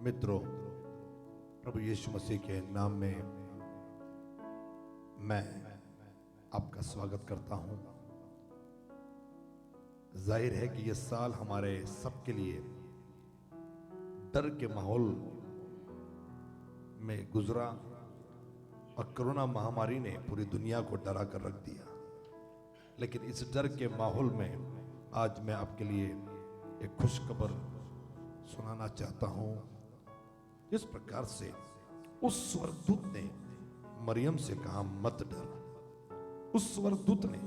मित्रों, प्रभु यीशु मसीह के नाम में मैं आपका स्वागत करता हूं। जाहिर है कि यह साल हमारे सबके लिए डर के माहौल में गुजरा और कोरोना महामारी ने पूरी दुनिया को डरा कर रख दिया। लेकिन इस डर के माहौल में आज मैं आपके लिए एक खुशखबर सुनाना चाहता हूं। इस प्रकार से उस स्वर्गदूत ने मरियम से कहा, मत डर। उस स्वर्गदूत ने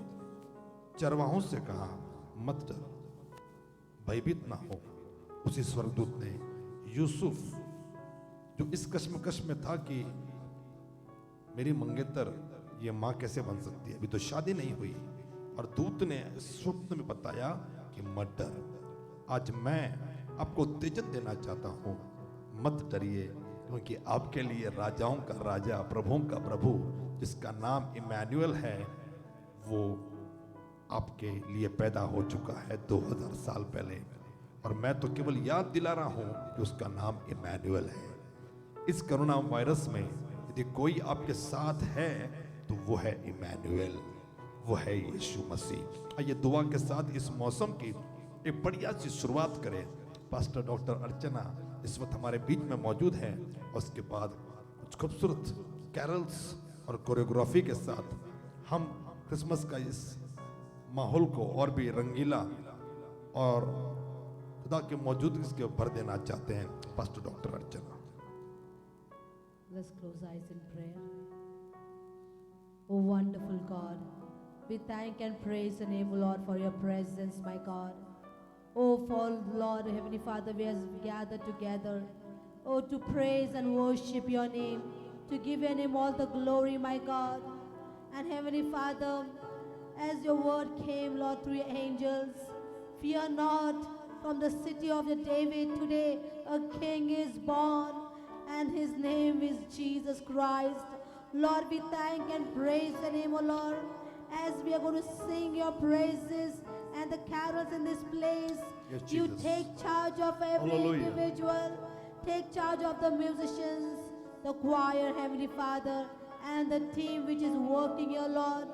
चरवाहों से कहा, मत डर, भयभीत ना हो। उसी स्वर्गदूत ने यूसुफ, जो इस कश्मकश में था कि मेरी मंगेतर ये मां कैसे बन सकती है, अभी तो शादी नहीं हुई, और दूत ने स्वप्न में बताया कि मत डर। आज मैं आपको उत्तेजन देना चाहता हूं, मत डरिए, क्योंकि आपके लिए राजाओं का राजा, प्रभुओं का प्रभु, जिसका नाम इमैनुअल है, वो आपके लिए पैदा हो चुका है 2000 साल पहले। और मैं तो केवल याद दिला रहा हूं कि उसका नाम इमैनुअल है। इस कोरोना वायरस में यदि कोई आपके साथ है तो वो है इमैनुअल, वो है यीशु मसीह। आइए दुआ के साथ इस मौसम की एक बढ़िया सी शुरुआत करें। पास्टर डॉक्टर अर्चना इस वक्त हमारे बीच में मौजूद है, और उसके बाद कुछ खूबसूरत कैरल्स और कोरियोग्राफी के साथ हम क्रिसमस का इस माहौल को और भी रंगीला और खुदा के मौजूदगी के भर देना चाहते हैं। Pastor doctor Archana. Let's close eyes in prayer. Oh wonderful God, we thank and praise your name, Lord, for your presence, my God. Oh, for Lord, Heavenly Father, we have gathered together, oh, to praise and worship your name, to give your name all the glory, my God. And Heavenly Father, as your word came, Lord, through your angels, fear not, from the city of the David today a king is born, and his name is Jesus Christ. Lord, we thank and praise your name, O Lord, as we are going to sing your praises and the carols in this place. Yes, you Jesus. take charge of every Hallelujah. individual, take charge of the musicians, the choir, Heavenly Father, and the team which is working here, Lord.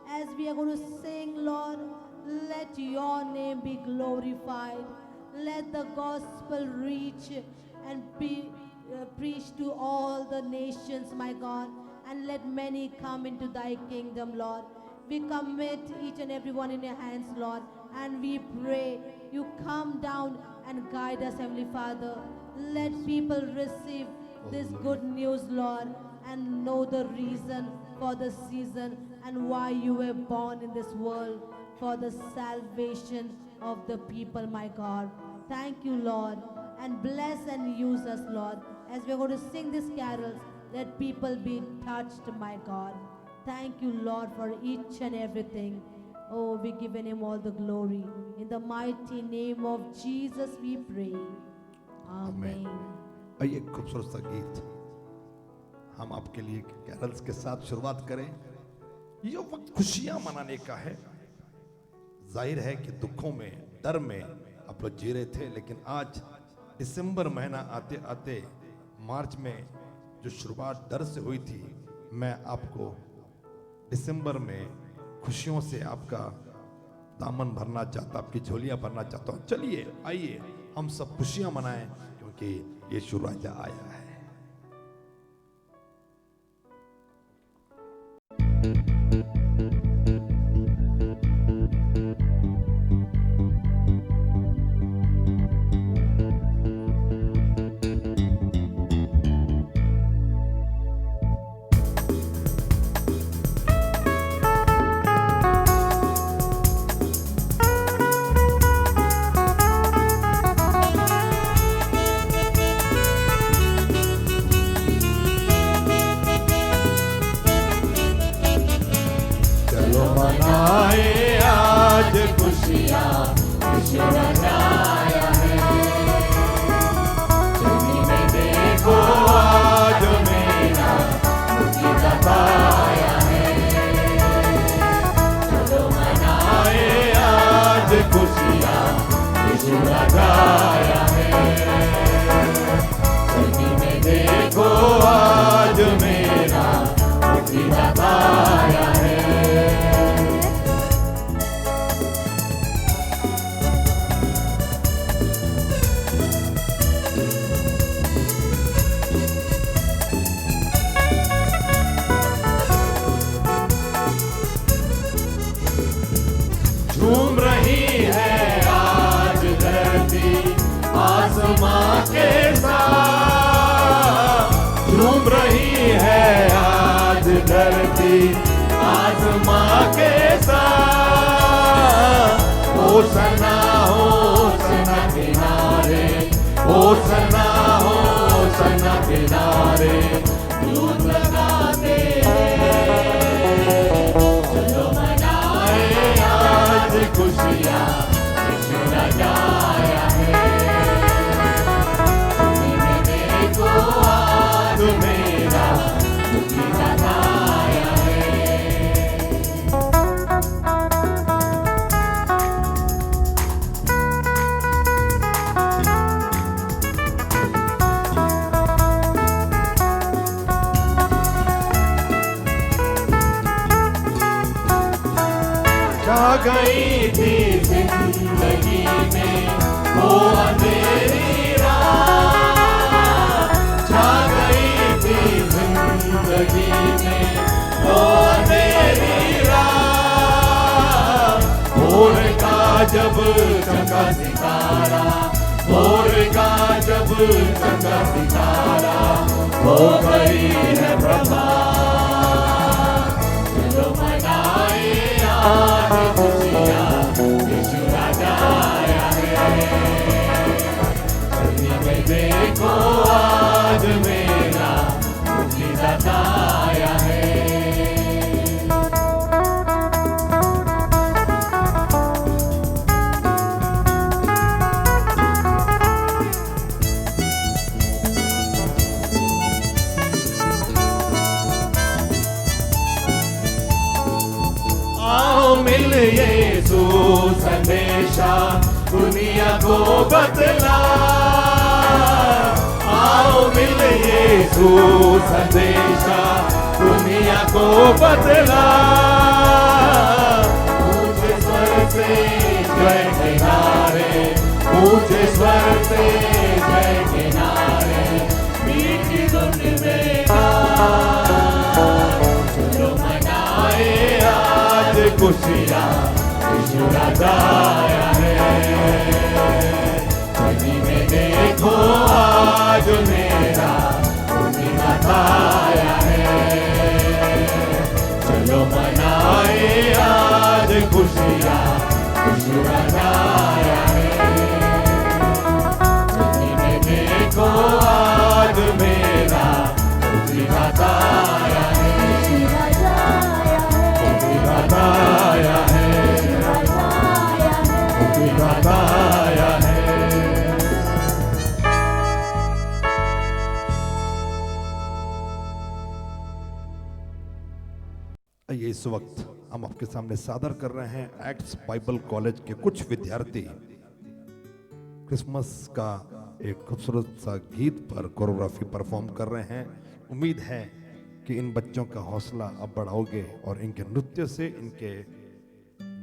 As we are going to sing, Lord, let your name be glorified. Let the gospel reach and be preached to all the nations, my God, and let many come into thy kingdom, Lord. We commit each and every one in your hands, Lord, and we pray you come down and guide us, Heavenly Father. Let people receive this good news, Lord, and know the reason for the season and why you were born in this world, for the salvation of the people, my God. Thank you, Lord, and bless and use us, Lord, as we're going to sing these carols. Let people be touched, my God. Thank you, Lord, for each and everything. Oh, we give him all the glory. In the mighty name of Jesus we pray. Amen. आइए खूबसूरत सा गीत हम आपके लिए carols के साथ शुरुआत करें। ये वक्त खुशियां मनाने का है। जाहिर है कि दुखों में, डर में आप लोग जी रहे थे, लेकिन आज दिसंबर महीना आते आते मार्च में जो शुरुआत डर से हुई थी, मैं आपको दिसंबर में खुशियों से आपका दामन भरना चाहता, आपकी झोलियां भरना चाहता हूं। चलिए आइए हम सब खुशियां मनाएं, क्योंकि यीशु राजा आया है। झूम रही है आज धरती आसमां के साथ। होसना होसना किनारे, होसना होसना किनारे, दूध लगाते चलो मनाए आज खुशियाँ, यीशु राजाया है। देखो आज मेरा दुखी राजाया है। छा गई थी जिंदगी में वो अंधेरी रात, छा गई थी जिंदगी में वो अंधेरी रात। भोर का जब चमका सितारा, भोर का जब चमका सितारा, हो गई है प्रभात। चलो मनाए आज खुशियाँ, यीशु राजाया है। धरती में देखो आज मेरा मुक्तिदाता आया है। आओ मिल यीशु संदेशा दुनिया को बदला। आओ मिल यीशु संदेशा दुनिया को बदला। ऊंचे स्वर से जय के नारे, ऊंचे स्वर से जय के नारे, मीठी धुन में चलो मनाए आज खुशियाँ, यीशु राजाया है। धरती में देखो आज मेरा मुक्तिदाता आया है। चलो मनाए आज खुशियाँ, यीशु राजाया है। धरती में देखो आज मेरा मुक्तिदाता आया है। मुक्तिदाता आया है, मुक्तिदाता आया है। आइए इस वक्त हम आपके सामने सादर कर रहे हैं एक्ट्स बाइबल कॉलेज के कुछ विद्यार्थी क्रिसमस का एक खूबसूरत सा गीत पर कोरियोग्राफी परफॉर्म कर रहे हैं। उम्मीद है कि इन बच्चों का हौसला अब बढ़ाओगे और इनके नृत्य से, इनके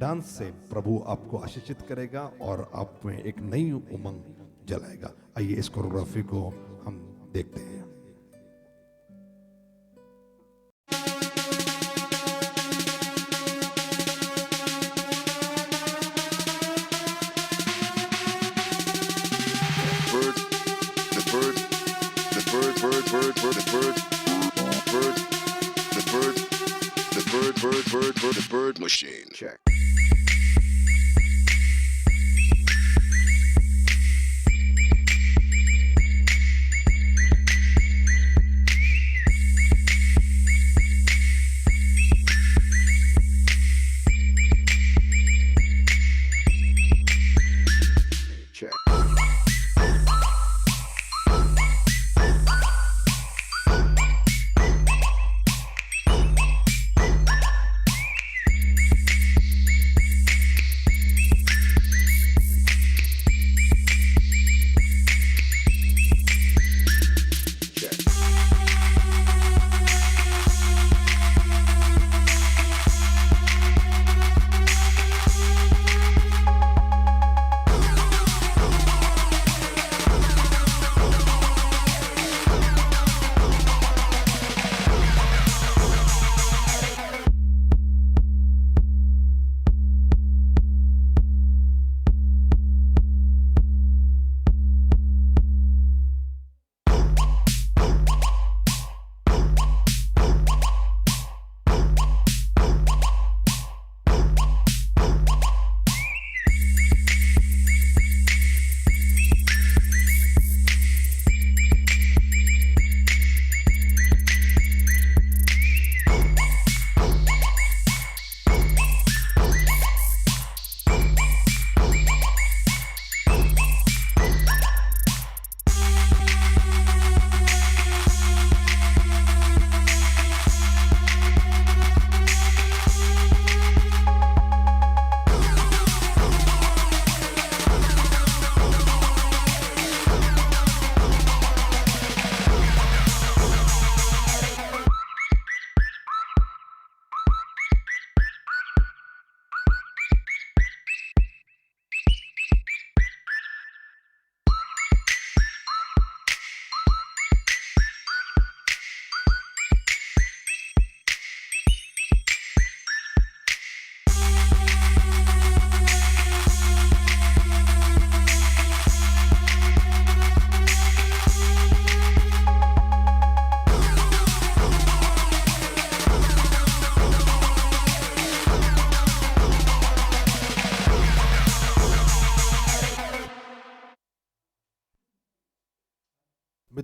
डांस से प्रभु आपको आशीषित करेगा और आप में एक नई उमंग जलाएगा। आइए इस कोरियोग्राफी को हम देखते हैं। The bird machine. Check. Check.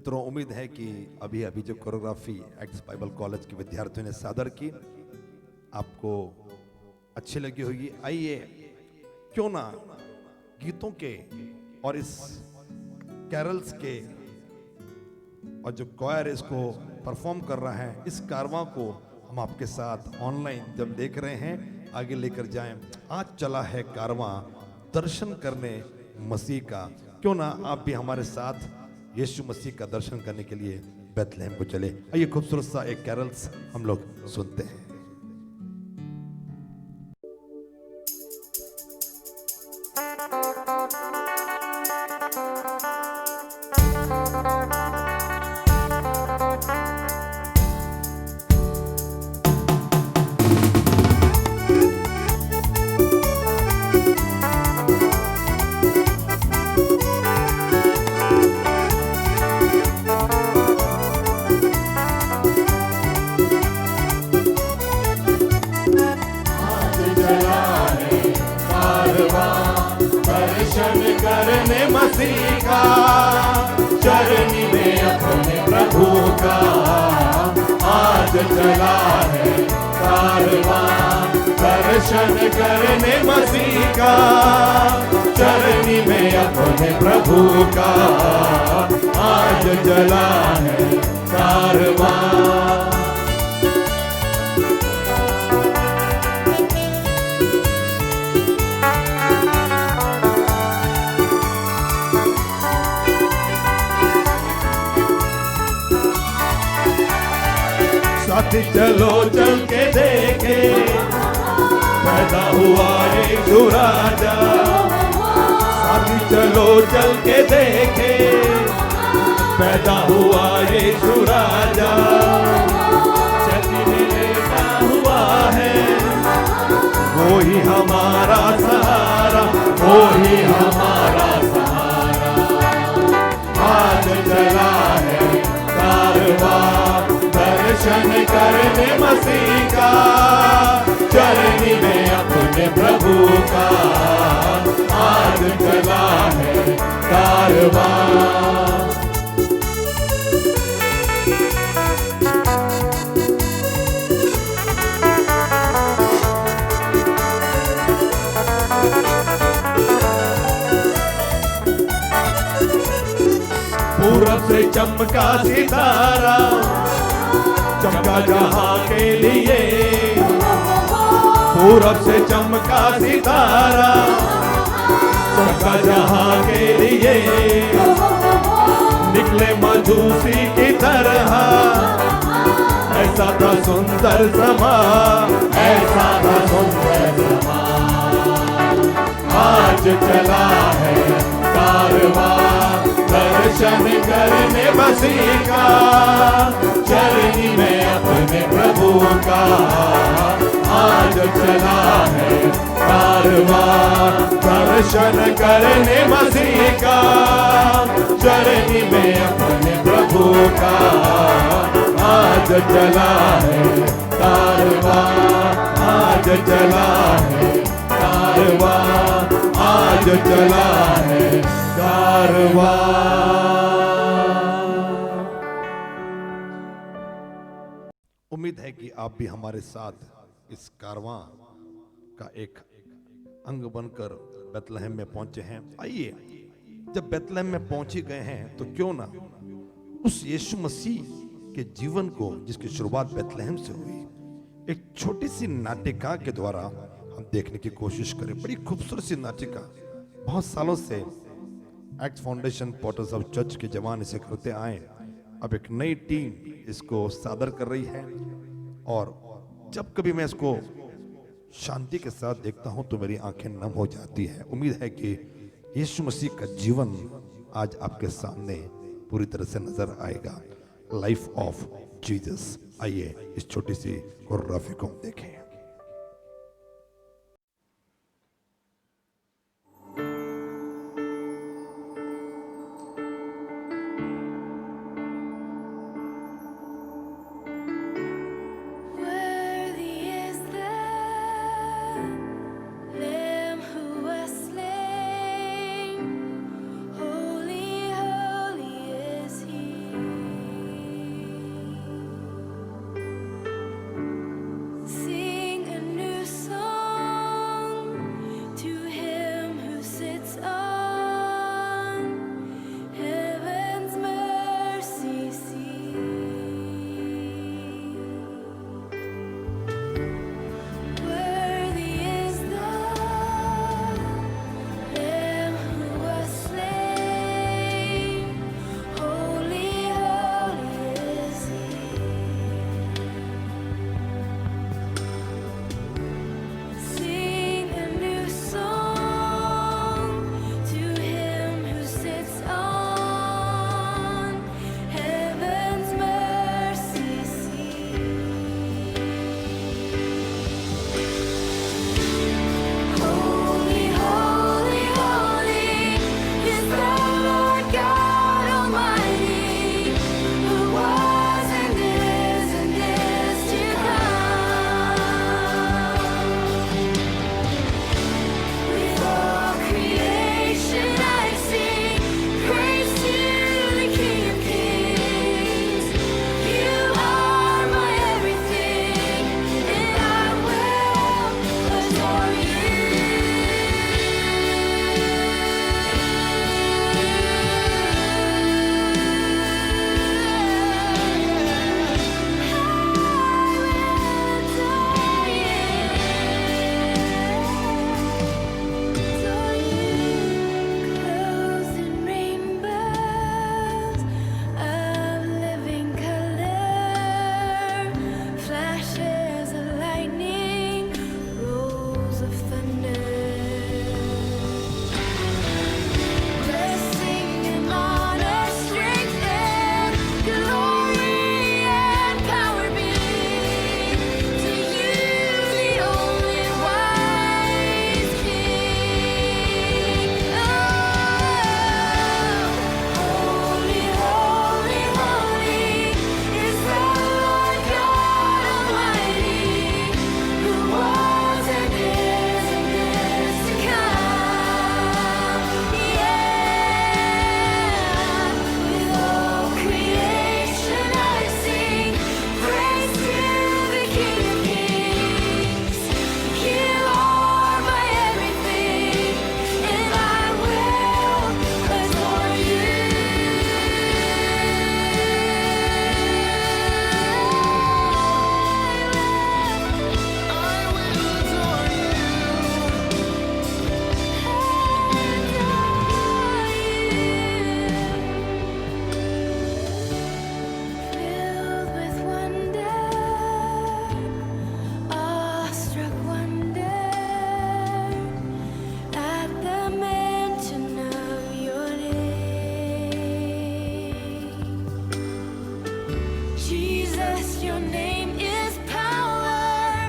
मित्रों, उम्मीद है कि अभी अभी जो कोरियोग्राफी एक्ट्स बाइबल कॉलेज के विद्यार्थियों ने सादर की आपको अच्छी लगी होगी। आइए क्यों ना गीतों के और इस कैरल्स के और जो क्वायर इसको परफॉर्म कर रहा है, इस कारवां को हम आपके साथ ऑनलाइन जब देख रहे हैं आगे लेकर जाएं। आज चला है कारवां दर्शन करने मसीह का। क्यों ना आप भी हमारे साथ यीशु मसीह का दर्शन करने के लिए बेथलेहम को चले। आइए खूबसूरत सा एक कैरल्स हम लोग सुनते हैं। करने मसीह का चरनी में अपने प्रभु का आज चला है कारवां। दर्शन करने मसीह का चरनी में अपने प्रभु का आज चला है कारवां। साथी चलो चल के देखे पैदा हुआ यीशु राजा। साथी चलो चल के देखे पैदा हुआ यीशु राजा। चलने लेटा हुआ है वो ही हमारा सहारा, वो ही हमारा सहारा। आज चला है कारवां दर्शन करने मसीह का चरनी में अपने प्रभु का आज चला है कारवां। पूरब से चमका सितारा चमका जहां के लिए। पूरब से चमका सितारा चमका जहां के लिए। निकले मजूसी की तरह ऐसा था सुंदर समा, ऐसा था सुंदर समा। आज चला है कारवां दर्शन करने मसीह का चरनी में अपने प्रभु का आज चला है कारवां। दर्शन करने मसीह का चरनी में अपने प्रभु का आज चला है कारवां। आज चला है कारवां, आज चला है कारवां। उम्मीद है कि आप भी हमारे साथ इस कारवां का एक अंग बनकर बेथलेहम में पहुंचे हैं। आइए, जब बेथलेहम में पहुंच ही गए हैं तो क्यों ना उस यीशु मसीह के जीवन को, जिसकी शुरुआत बेथलेहम से हुई, एक छोटी सी नाटिका के द्वारा हम देखने की कोशिश करें। बड़ी खूबसूरत सी नाटिका, बहुत सालों से act foundation portals of church के जवान इसे करते आए। अब एक नई टीम इसको सादर कर रही है और जब कभी मैं इसको शांति के साथ देखता हूं तो मेरी आंखें नम हो जाती है। उम्मीद है कि यीशु मसीह का जीवन आज आपके सामने पूरी तरह से नजर आएगा। Life of Jesus. आइए इस छोटी सी कोरियोग्राफी को हम देखें। Holy, holy is He. your name is power,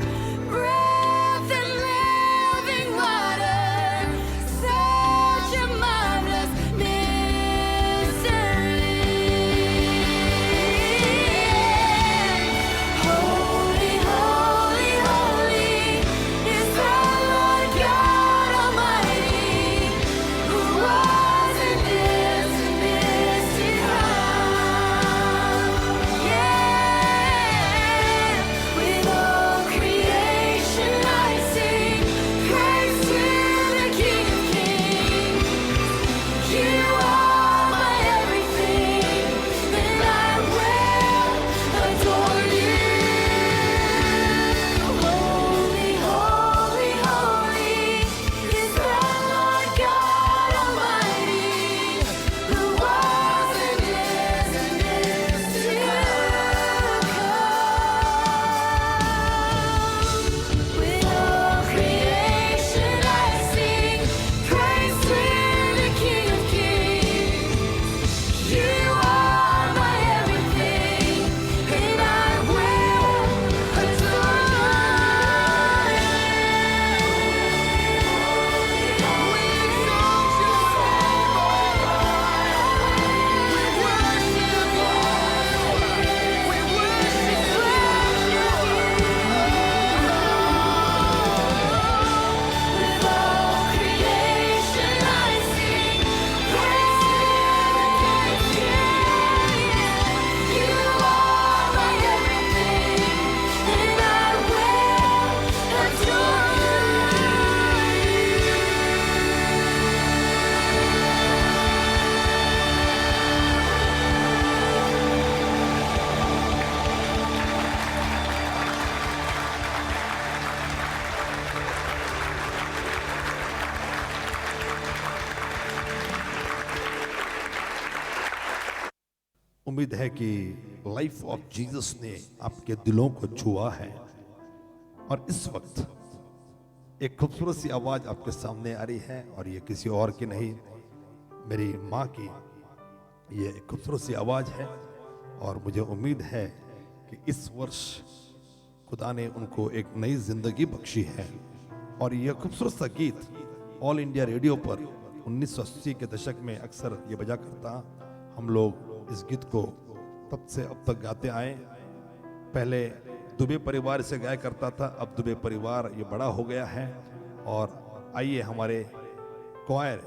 breath and living water, such a marvelous mystery. Holy, holy, holy is the Lord God Almighty, who was and is to come. Yeah, with all creation I sing praise to the King of Kings. You are my everything, and I will adore you. Holy, holy, holy is the Lord God Almighty, who was and is to come. With all creation I sing praise to the King of Kings. You are my everything, and I will adore you. We exalt your name, O God. We worship you. We worship you. With all creation I sing praise to the King of Kings. You are my everything, and I will adore you. उम्मीद है कि life of Jesus ने आपके दिलों को छुआ है और इस वक्त एक खूबसूरत सी आवाज आपके सामने आ रही है और ये किसी और की नहीं, मेरी माँ की ये एक खूबसूरत सी आवाज है। और मुझे उम्मीद है कि इस वर्ष खुदा ने उनको एक नई जिंदगी बख्शी है। और यह खूबसूरत सा गीत ऑल इंडिया रेडियो पर 1980 के दशक में अक्सर ये बजा करता। हम लोग इस गीत को तब से अब तक गाते आए। पहले दुबे परिवार से गाया करता था, अब दुबे परिवार ये बड़ा हो गया है। और आइए हमारे क्वायर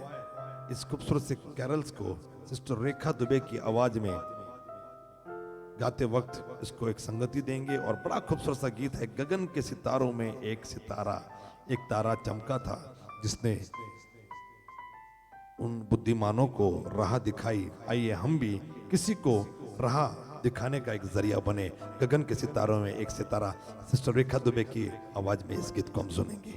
इस खूबसूरत से कैरल्स को सिस्टर रेखा दुबे की आवाज में गाते वक्त इसको एक संगति देंगे। और बड़ा खूबसूरत सा गीत है, गगन के सितारों में एक तारा चमका था जिसने उन बुद्धिमानों को राह दिखाई। आइए हम भी किसी को राह दिखाने का एक जरिया बने। गगन के सितारों में एक सितारा, सिस्टर रेखा दुबे की आवाज में इस गीत को हम सुनेंगे।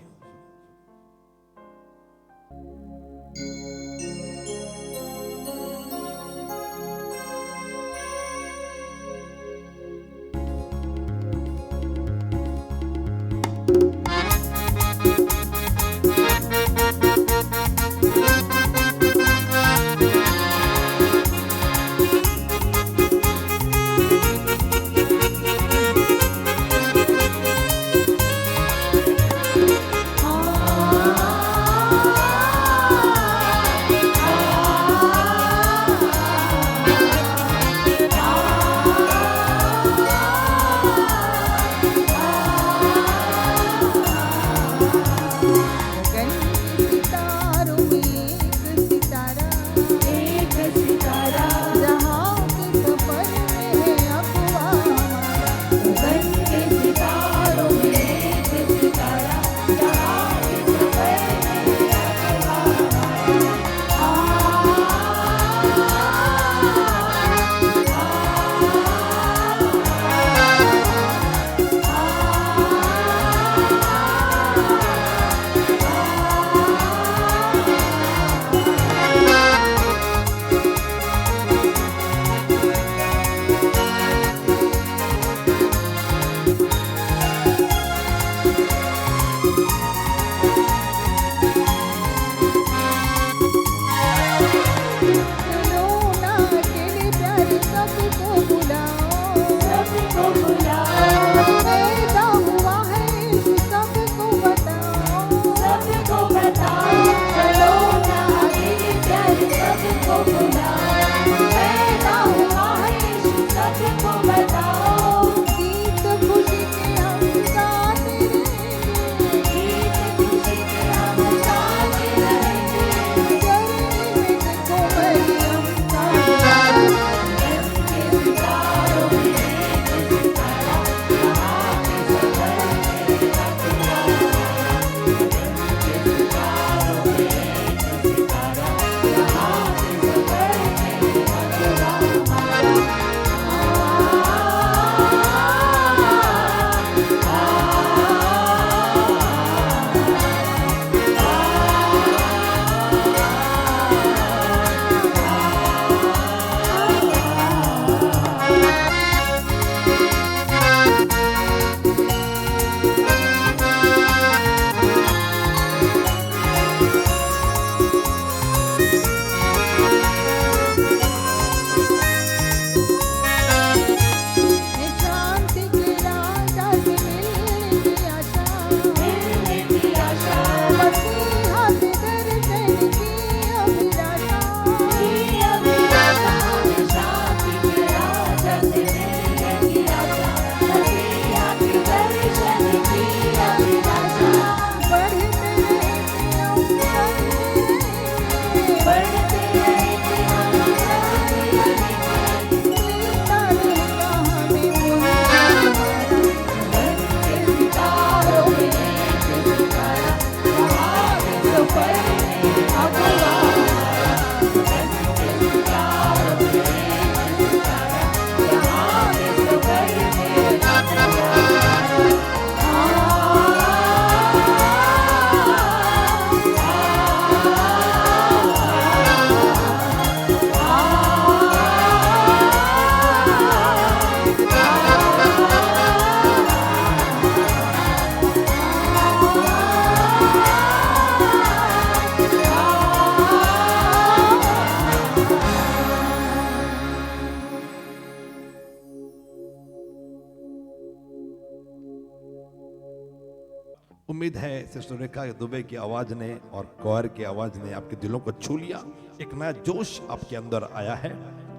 उम्मीद है सिस्टर रेखा दुबे की आवाज ने और कौर की आवाज ने आपके दिलों को छू लिया, एक नया जोश आपके अंदर आया है।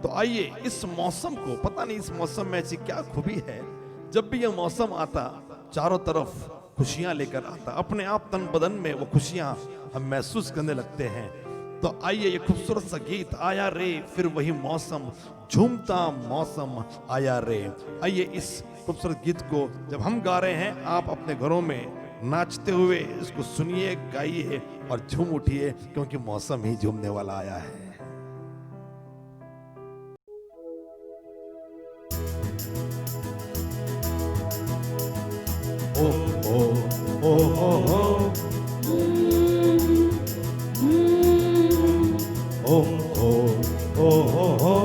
तो आइए इस मौसम को, पता नहीं इस मौसम में ऐसी क्या खूबी है, जब भी यह मौसम आता चारों तरफ खुशियां लेकर आता, अपने आप तन बदन में वो खुशियां हम महसूस करने लगते हैं। तो आइए ये खूबसूरत सा गीत आया रे फिर वही मौसम, झूमता मौसम आया रे। आइए इस खूबसूरत गीत को जब हम गा रहे हैं, आप अपने घरों में नाचते हुए इसको सुनिए, गाइए और झूम उठिए, क्योंकि मौसम ही झूमने वाला आया है। ओ ओ ओ ओ ओ ओ ओ ओ ओ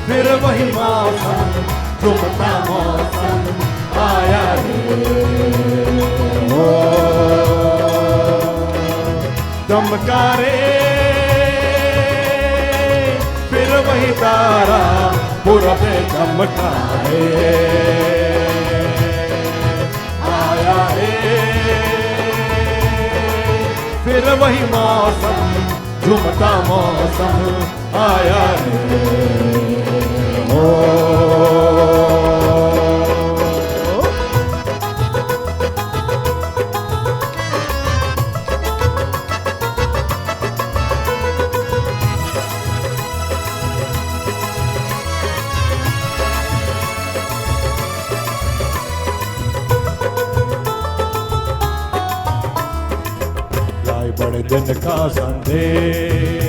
फिर वही मौसम, झूमता मौसम आया रे। ओ चमका रे फिर वही तारा पूरब में चमका रे। आया रे फिर वही मौसम, झूमता मौसम आया रे। लाए बड़े दिन का संदेश,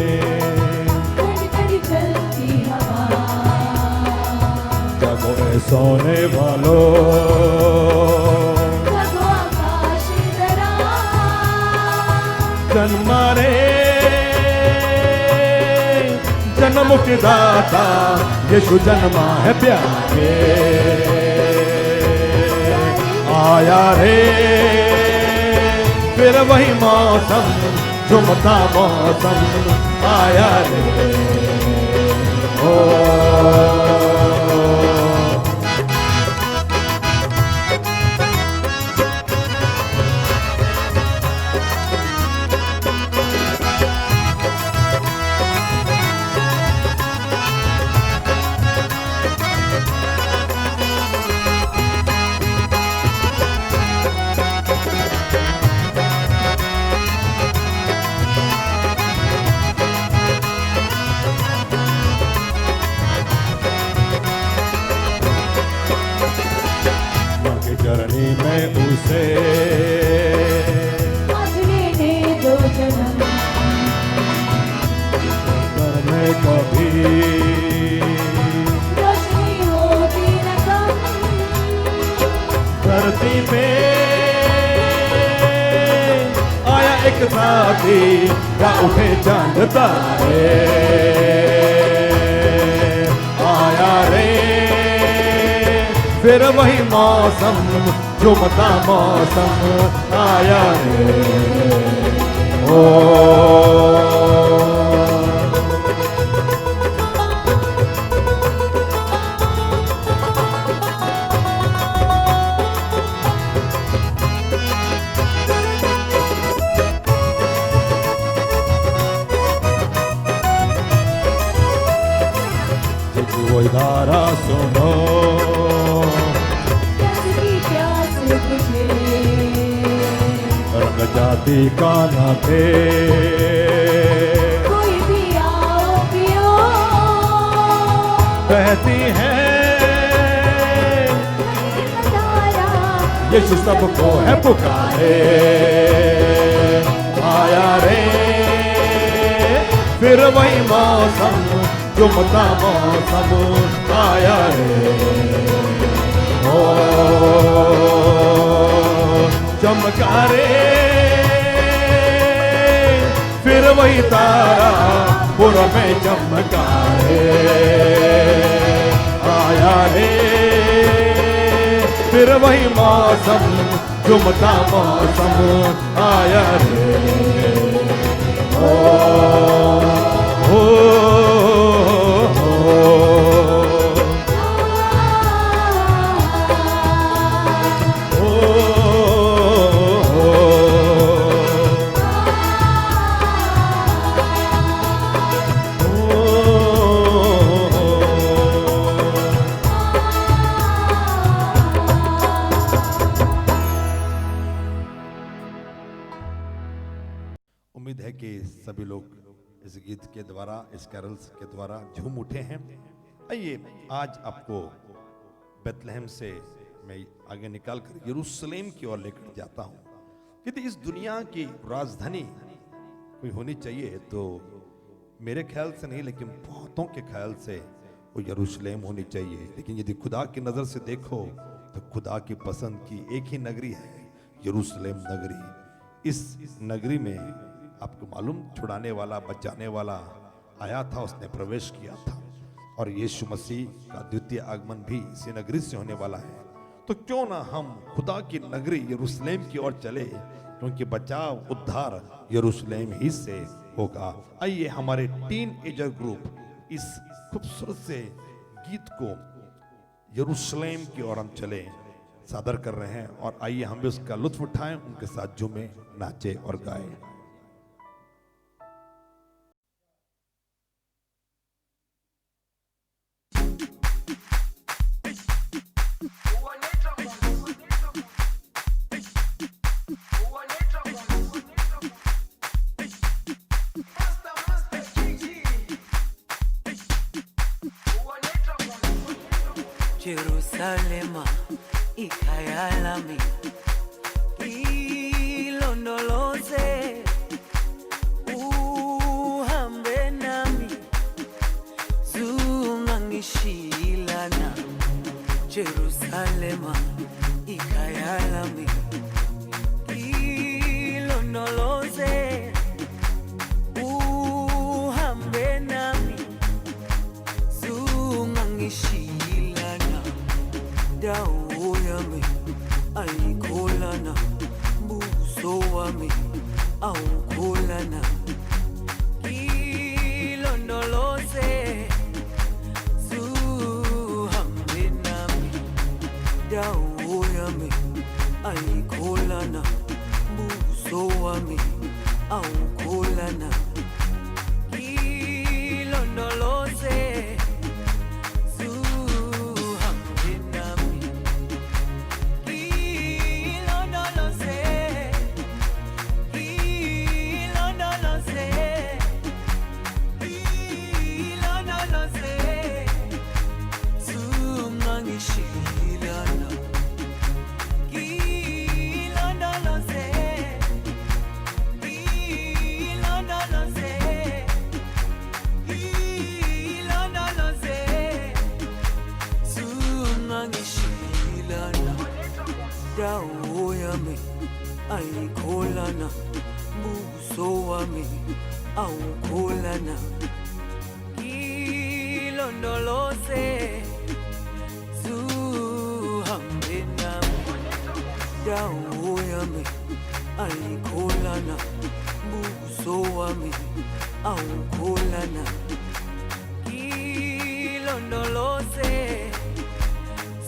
सोने वालों जन्मा रे जन्म के दाता यीशु जन्मा है प्यारे। आया रे फिर वही मौसम, झूमता मौसम आया रे। ओ चरनी में उसे दो जन्म करने कभी रोशनी होगी न कम धरती पे। आया एक साथी या उठे चांद तारे। आया रे फिर वही मौसम, झूमता मौसम आया रे। ओ कोई धारा सुनो, रंग जाति का न थे, कोई भी आओ पियो, कहती है यीशु सबको है पुकारे। आया रे फिर वही मौसम, झुमता मौसम आया रे। ओ चमका रे फिर वही तारा पुर में चमका रे। आया रे फिर वही मौसम झुमता मौसम आया रे। उम्मीद है कि सभी लोग इस गीत के द्वारा, इस कैरल्स के द्वारा झूम उठे हैं। आइए आज आपको बेथलेहम से मैं आगे निकालकर यरूशलेम की ओर लेकर जाता हूं। यदि इस दुनिया की राजधानी कोई होनी चाहिए तो मेरे ख्याल से नहीं, लेकिन बहुतों के ख्याल से वो यरूशलेम होनी चाहिए। लेकिन यदि खुदा की नज़र से देखो तो खुदा की पसंद की एक ही नगरी है, यरूशलेम नगरी। इस नगरी में आपको मालूम, छुड़ाने वाला, बचाने वाला आया था, उसने प्रवेश किया था। और यीशु मसीह का द्वितीय आगमन भी इसी नगरी से होने वाला है। तो क्यों ना हम खुदा की नगरी यरूशलेम की ओर चले, क्योंकि बचाव, उद्धार यरूशलेम ही से होगा। आइए हमारे टीनएजर ग्रुप इस खूबसूरत से गीत को यरूशलेम की ओर हम चले सादर कर रहे हैं, और आइए हम भी उसका लुत्फ उठाएं, उनके साथ झूमें, नाचे और गाएं। Jerusalema ikayalami ilondoloze uhambe nami zungangishilana. Jerusalema ikayalami ilondoloze uhambe nami zungangishilana. Dawo yami ayikholana, buso wami awukholana. Ilondoloze zuhambe nami. Dawo yami ayikholana, buso wami awukholana. Ilondoloze dawo yami ayikholana, buso wami awukholana. Ilondoloze zuhambe nami. Dawo yami ayikholana, buso wami awukholana. Ilondoloze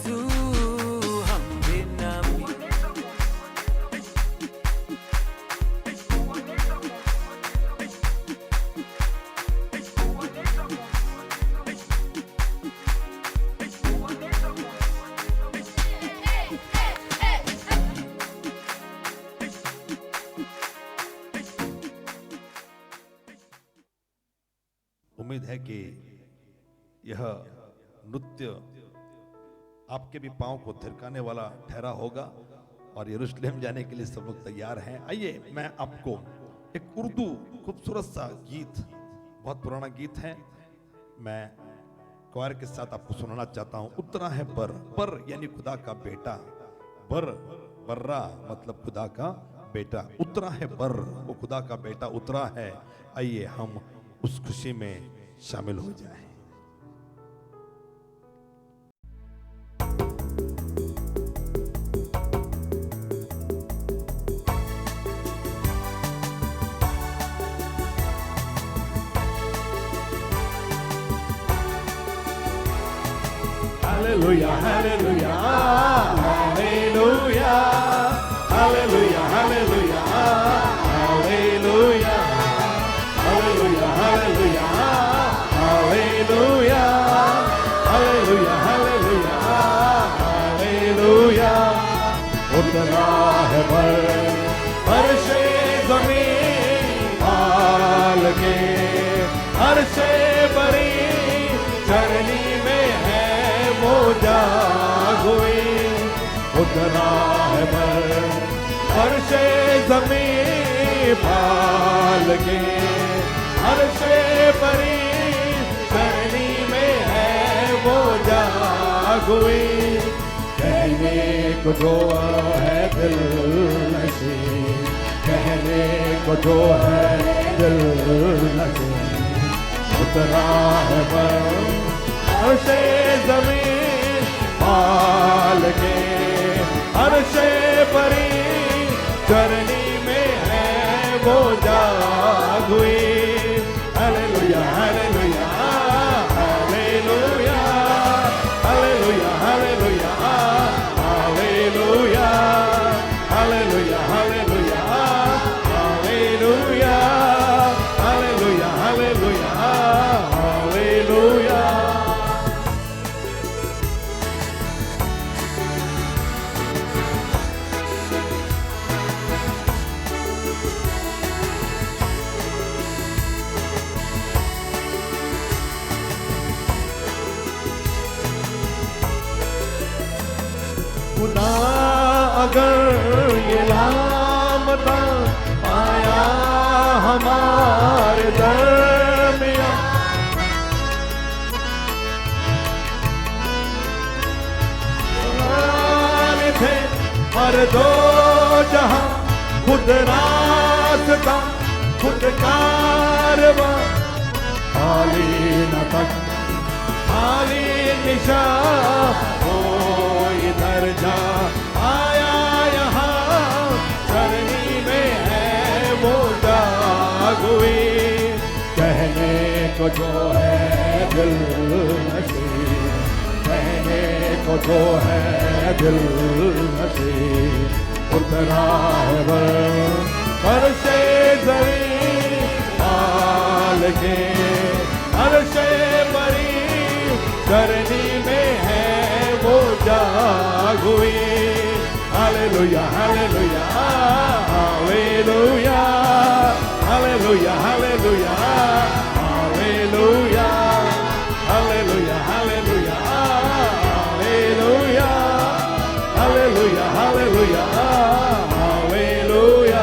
zuhambe nami. उम्मीद है कि यह नृत्य आपके भी पांव को थिरकाने वाला ठहरा होगा, और यरूशलेम जाने के लिए सब लोग तैयार हैं। आइए मैं आपको एक उर्दू खूबसूरत सा गीत, बहुत पुराना गीत है, मैं क्वायर के साथ आपको सुनाना चाहता हूं। उतरा है पर यानी खुदा का बेटा, बर्रा मतलब खुदा का बेटा। उतरा है वो खुदा का बेटा उतरा है। आइए हम उस खुशी में शामिल हो जाएं। Hallelujah, hallelujah, hallelujah, hallelujah, hallelujah, hallelujah, hallelujah, hallelujah, hallelujah, hallelujah, hallelujah, hallelujah. उतरा है फर्शे ज़मीन हाल के, अर्शे बरी चरनी में है वो जागोई। उतरा है फर्शे ज़मीन हाल के, अर्शे बरी चरनी में है वो जागोई। कहने को जो है दिल नशी, कहने को जो है दिल नशी। उतरा है फर्शे ज़मीन हाल के, अर्शे परी चरनी में है वो जागुई। Hallelujah hallelujah hallelujah hallelujah hallelujah hallelujah hallelujah hallelujah hallelujah hallelujah hallelujah hallelujah. खुदा अगर ये लामता आया हमारे दरमियां, थे हर दो जहां, खुद रास्ता खुद कारवा, खाली न तक खाली निशा हो इधर जा आया यहाँ चरनी में है वो जागुई। कहने को जो है दिल नशी, कहने को जो है दिल नशी। उतरा है फर्शे ज़मीन हाल के, अर्शे बरी चरनी में है वो जागुई। Hallelujah hallelujah hallelujah hallelujah hallelujah hallelujah hallelujah hallelujah hallelujah hallelujah hallelujah hallelujah.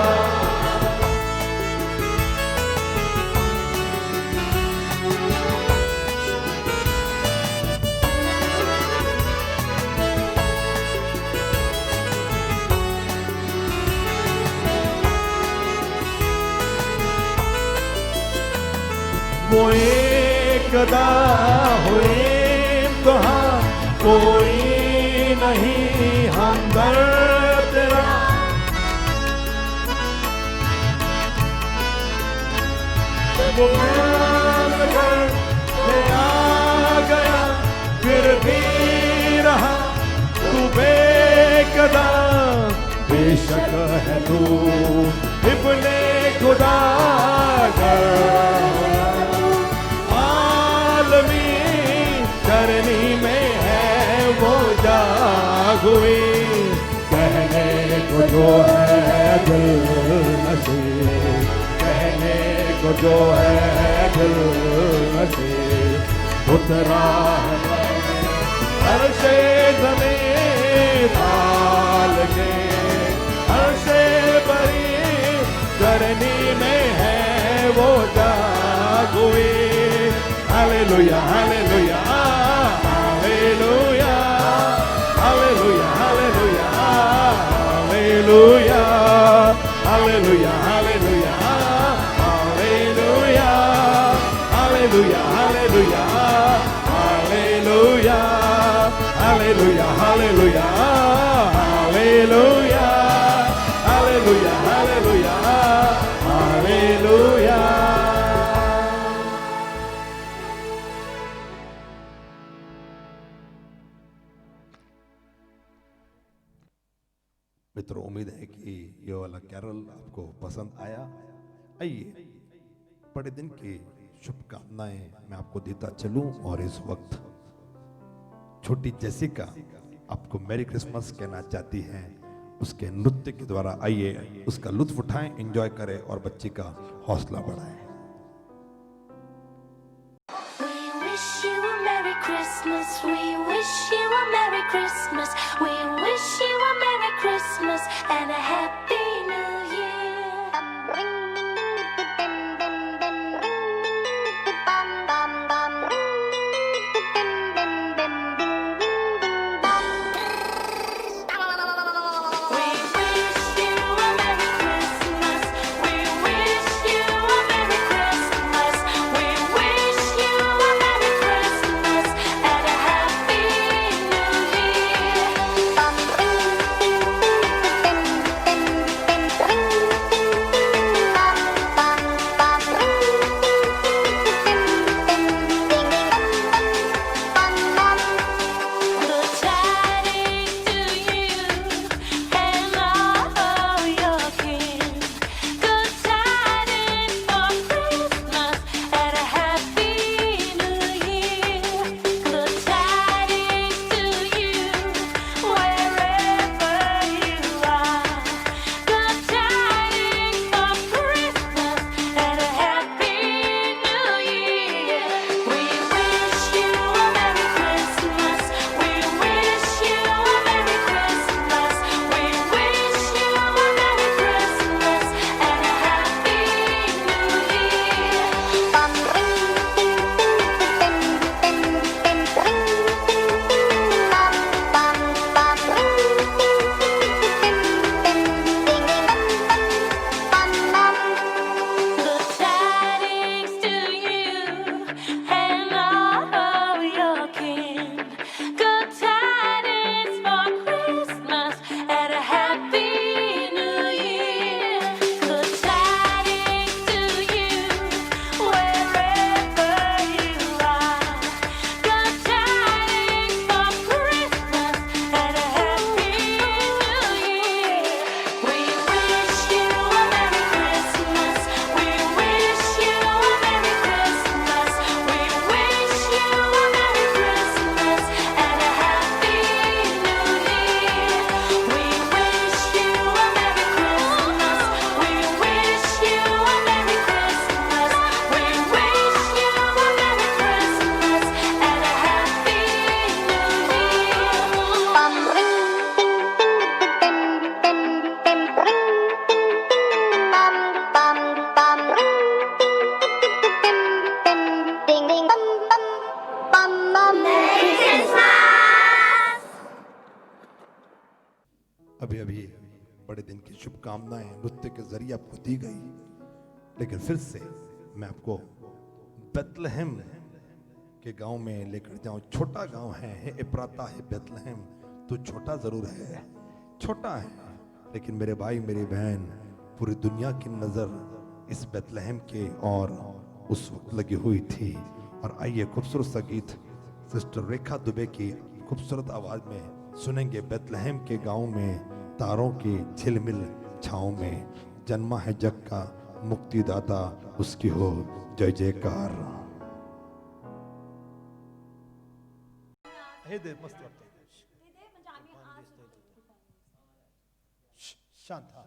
वो एकदा हुए तो हाँ कोई नहीं हमदर्द तेरा, वो आ गया फिर भी रहा तू बेकदा। बेशक है तू इब्ने खुदा चरनी में है वो जागुई। कहने को जो है दिल नशी, कहने को जो है दिल नशी। उतरा है अर्शे ज़मीन हाल के, अर्शे बरी चरनी में है वो जागुई। hallelujah, hallelujah, hallelujah, hallelujah, hallelujah, hallelujah, hallelujah, hallelujah, hallelujah, hallelujah, hallelujah, hallelujah, hallelujah, hallelujah, hallelujah, hallelujah, hallelujah, hallelujah. मित्रों, उम्मीद है कि ये वाला कैरल आपको पसंद आया। आइए, बड़े दिन की शुभकामनाएं मैं आपको देता चलूं और इस वक्त छोटी जेसिका आपको मैरी क्रिसमस कहना चाहती हैं। उसके नृत्य के द्वारा आइए उसका लुत्फ उठाएं, एंजॉय करें और बच्ची का हौसला बढ़ाएं। We wish you a Merry Christmas. We wish you a Merry Christmas. We wish you a Merry Christmas and a Happy New अभी अभी बड़े दिन की शुभकामनाएं नृत्य के जरिए आपको दी गई, लेकिन फिर से मैं आपको बेथलेहम के गांव में लेकर जाऊं। छोटा गांव है एप्राता है बेथलेहम, तो छोटा जरूर है, छोटा है, लेकिन मेरे भाई मेरी बहन, पूरी दुनिया की नजर इस बेथलेहम के और उस वक्त लगी हुई थी। और आइए खूबसूरत सा गीत सिस्टर रेखा दुबे की खूबसूरत आवाज में सुनेंगे। बेथलेहम के गांव में तारों की झिलमिल छाँव में जन्मा है जग का मुक्तिदाता, उसकी हो जय जयकार। हे दे मस्त वाटतं. शांत हा.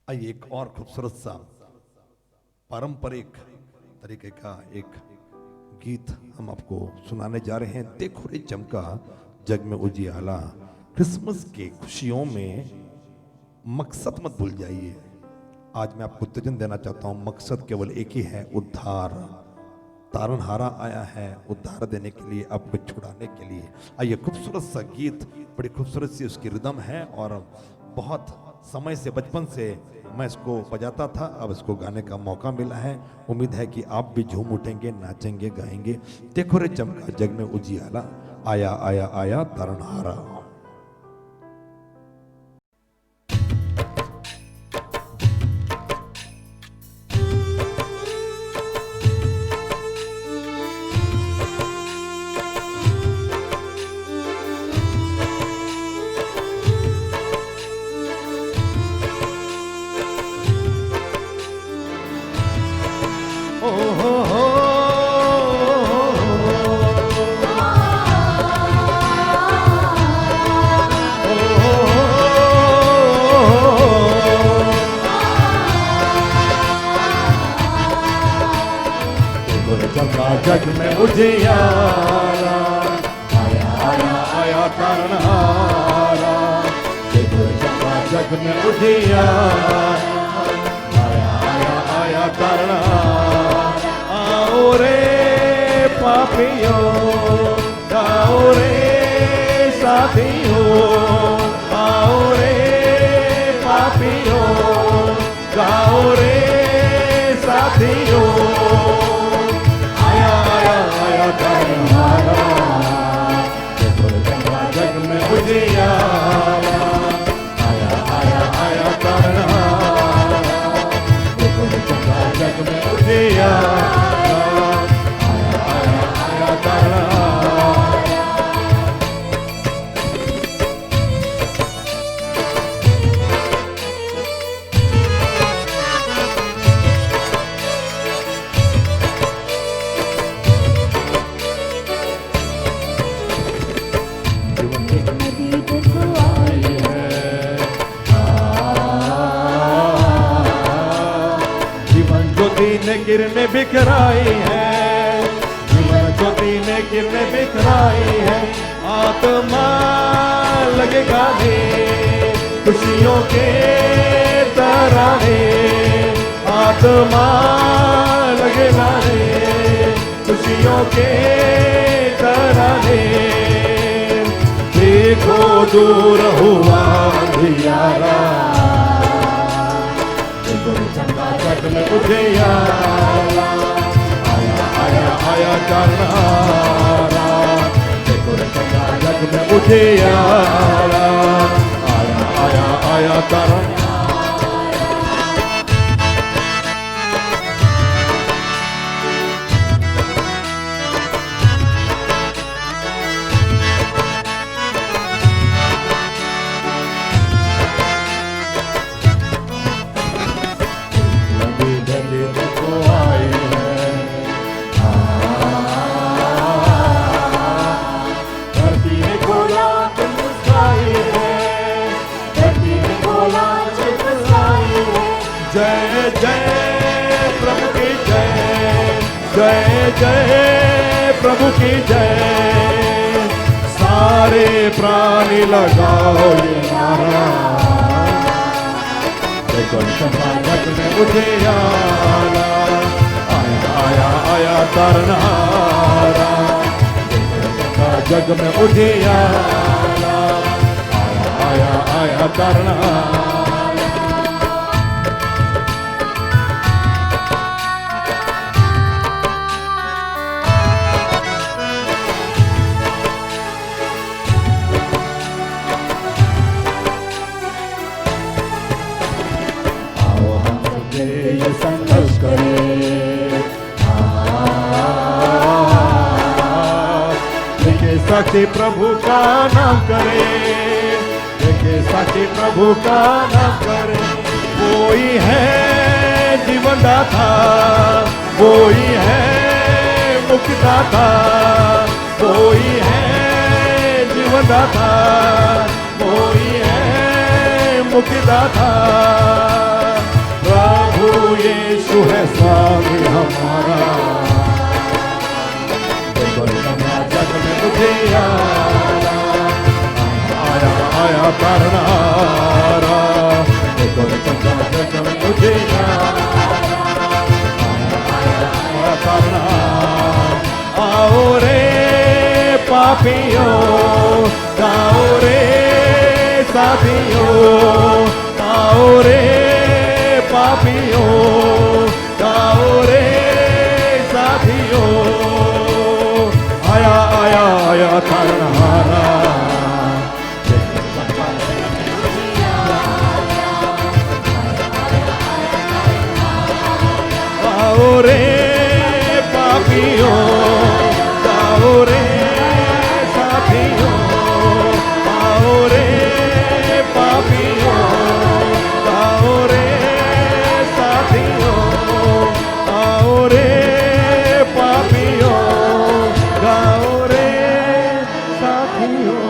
आइए एक और खूबसूरत सा पारंपरिक तरीके का एक गीत हम आपको सुनाने जा रहे हैं। देखो रे चमका जग में उजियाला। क्रिसमस के खुशियों में मकसद मत भूल जाइए। आज मैं आपको उत्तेजन देना चाहता हूं, मकसद केवल एक ही है, उद्धार। तारनहारा आया है उद्धार देने के लिए, आपको छुड़ाने के लिए। आइए खूबसूरत सा गीत, बड़ी खूबसूरत सी उसकी रिदम है और बहुत समय से, बचपन से मैं इसको बजाता था, अब इसको गाने का मौका मिला है। उम्मीद है कि आप भी झूम उठेंगे, नाचेंगे, गाएंगे। देखो रे चमका जग में उजियाला, आया आया आया तारनहारा। जग में उजियाला, आया आया आया तारनहारा। देखो चमका जग में उजियाला, आया आया आया तारनहारा। आओ रे पापियों, गाओ रे साथियों, आओ रे पापियों, गाओ रे साथियों। जग में उजियाला, आया आया आया तारनहारा। देखो चमका जग में उजियाला, आया आया आया तारनहारा। ने गिरने बिखराई है, जीवन ज्योति ने गिरने बिखराई है। आत्मा लगे गाने खुशियों के तराने, आत्मा लगे गाने खुशियों के तराने। देखो दूर हुआ अंधियारा, जग में उजियाला, आया आया आया तारनहारा। देखो चमका जग में उजियाला, आया आया आया तारनहारा। जय जय प्रभु की जय, जय जय प्रभु की जय। सारे प्राणी लगाओ ये नारा, देखो चमका जग में उजियाला, आया आया आया तारनहारा। देखो चमका जग में उजियाला, आया आया आया तारनहारा। ये संघर्ष करे, लेके साथी प्रभु का नाम करे, लेके साथी प्रभु का नाम करे। कोई है जीवन दाता, कोई है मुक्तिदाता, कोई है जीवन दाता, कोई है मुक्तिदाता। तू है स्वामी हमारा। देखो चंगा जग में तुझे आया आया करनारा। देखो चंगा जग में तुझे आया करना। आओ रे पापियों, गाओ रे साथियों, गाओ रे पापियों, गाओ रे साथियों। आया आया आया तारनहारा। गाओ रे पापियों, गाओ रे साथियों, गाओ रे पापियों, गाओ रे साथियों, गाओ रे पापियों, गाओ रे साथियों।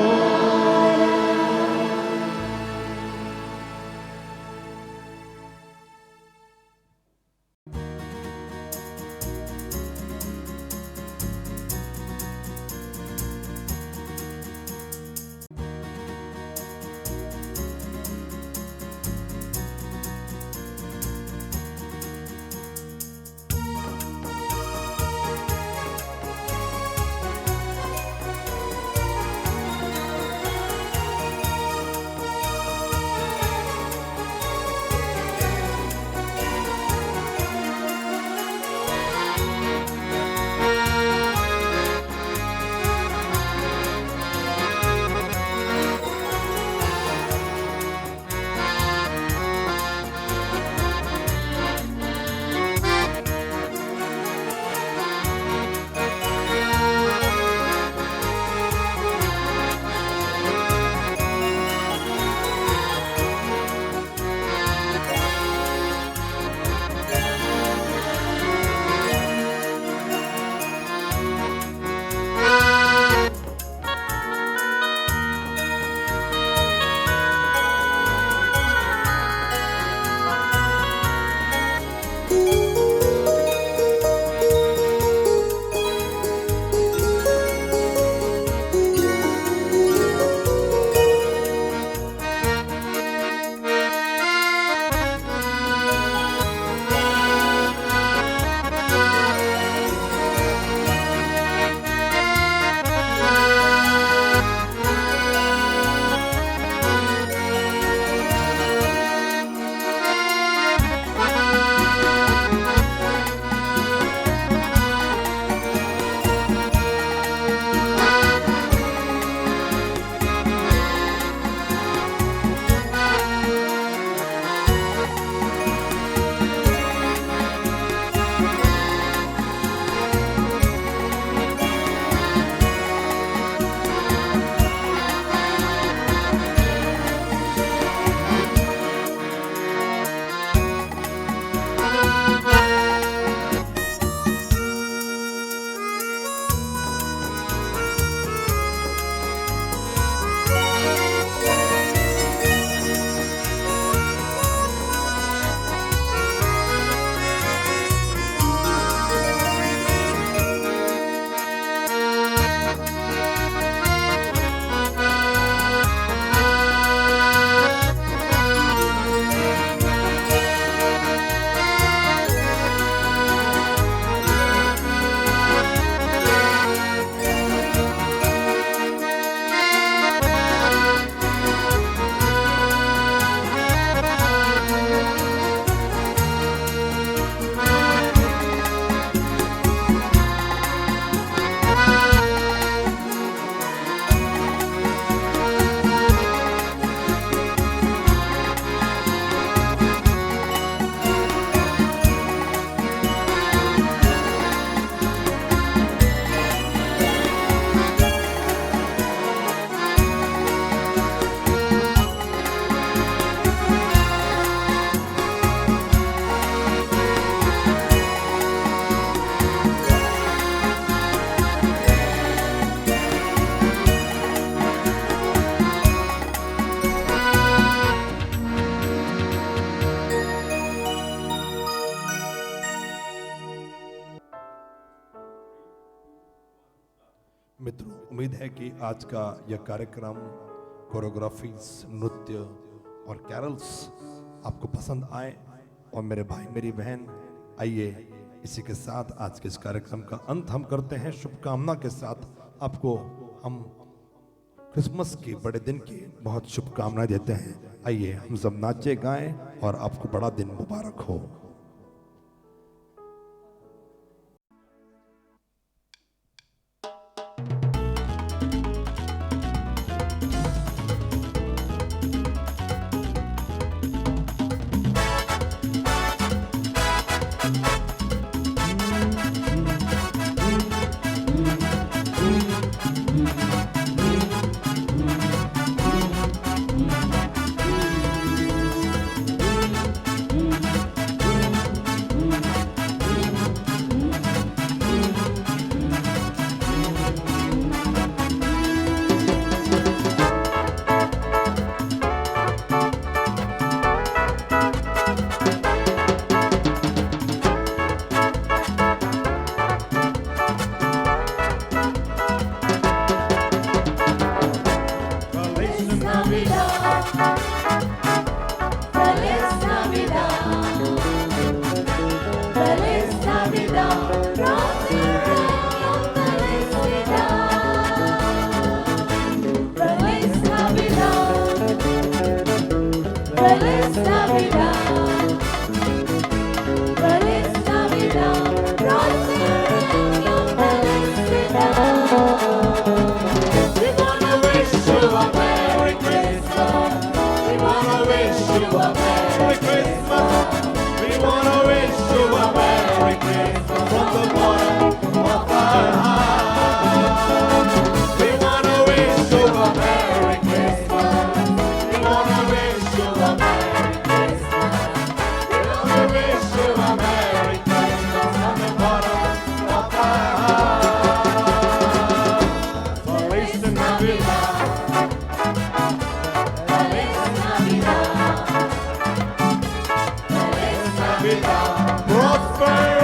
मित्रों, उम्मीद है कि आज का यह कार्यक्रम, कोरियोग्राफीज, नृत्य और कैरल्स आपको पसंद आए। और मेरे भाई मेरी बहन, आइए इसी के साथ आज के इस कार्यक्रम का अंत हम करते हैं। शुभकामना के साथ आपको हम क्रिसमस के बड़े दिन की बहुत शुभकामनाएं देते हैं। आइए हम सब नाचे गाएं और आपको बड़ा दिन मुबारक हो। Prosper.